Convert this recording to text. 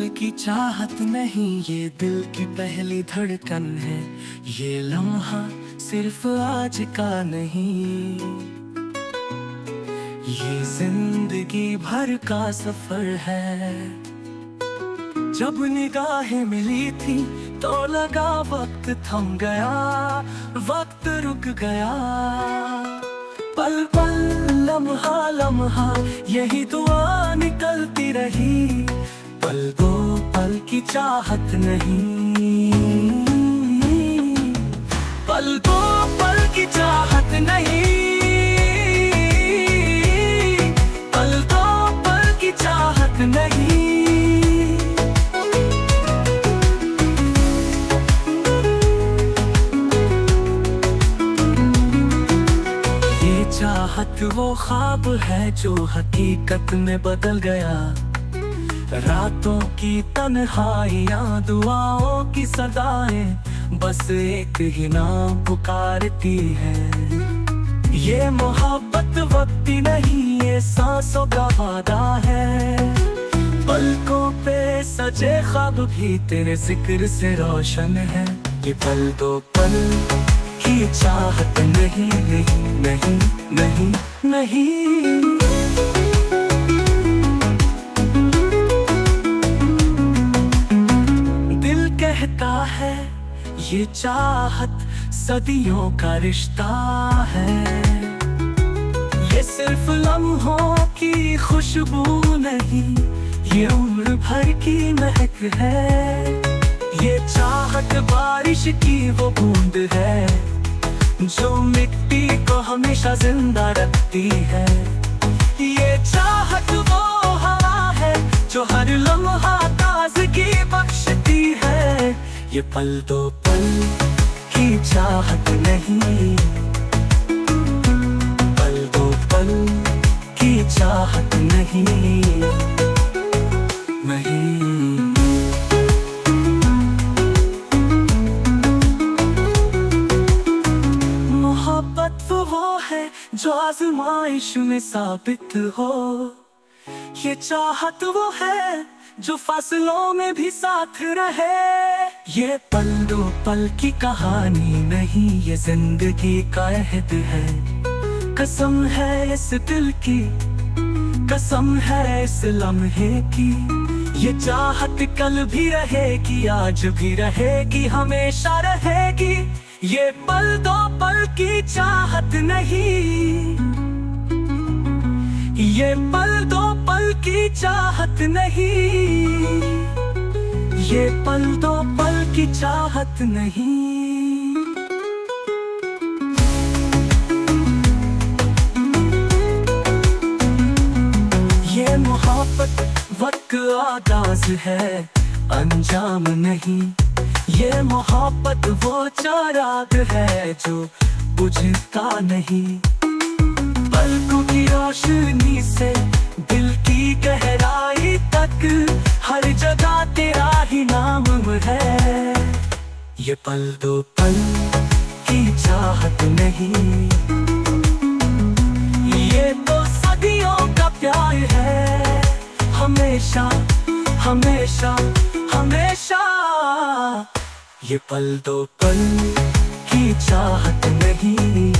पल की चाहत नहीं, ये दिल की पहली धड़कन है। ये लम्हा सिर्फ आज का नहीं, ये जिंदगी भर का सफर है। जब निगाहें मिली थी तो लगा वक्त थम गया, वक्त रुक गया। पल पल लम्हा लम्हा यही दुआ निकलती रही। पल दो पल की चाहत नहीं, पल दो पल की चाहत नहीं, पल दो पल की चाहत नहीं। ये चाहत वो ख्वाब है जो हकीकत में बदल गया। रातों की तन्हाइयाँ, दुआओं की सदाएं, बस एक ही नाम पुकारती है। ये मोहब्बत वक्ती नहीं, ये सांसों का वादा है। पलकों पे सजे ख्वाब भी तेरे जिक्र से रोशन है। ये पल दो पल की चाहत नहीं, नहीं नहीं नहीं नहीं। कहता है ये चाहत सदियों का रिश्ता है। ये सिर्फ लम्हों की खुशबू नहीं, ये उम्र भर की महक है। ये चाहत बारिश की वो बूंद है जो मिट्टी को हमेशा जिंदा रखती है। ये चाहत वो हवा है जो हर लम्हा ताज़गी बख्शती है। ये पल दो पल की चाहत नहीं, पल दो पल की चाहत नहीं, नहीं। मोहब्बत वो है जो आज़माइश में साबित हो। ये चाहत वो है जो फसलों में भी साथ रहे। ये पल दो पल की कहानी नहीं, ये जिंदगी का अहद है। कसम है इस दिल की, कसम है इस लम्हे की। ये चाहत कल भी रहेगी, आज भी रहेगी, हमेशा रहेगी। ये पल दो पल की चाहत नहीं, ये पल दो पल की चाहत नहीं, ये पल दो पल की चाहत नहीं। ये मोहब्बत वक्त आगाज है, अंजाम नहीं। ये मोहब्बत वो चिराग है जो बुझता नहीं। पलकों की रोशनी से दिल की गहराई तक हर जगह तेरा ही नाम है। ये पल दो पल की चाहत नहीं, ये तो सदियों का प्यार है। हमेशा हमेशा हमेशा ये पल दो पल की चाहत नहीं।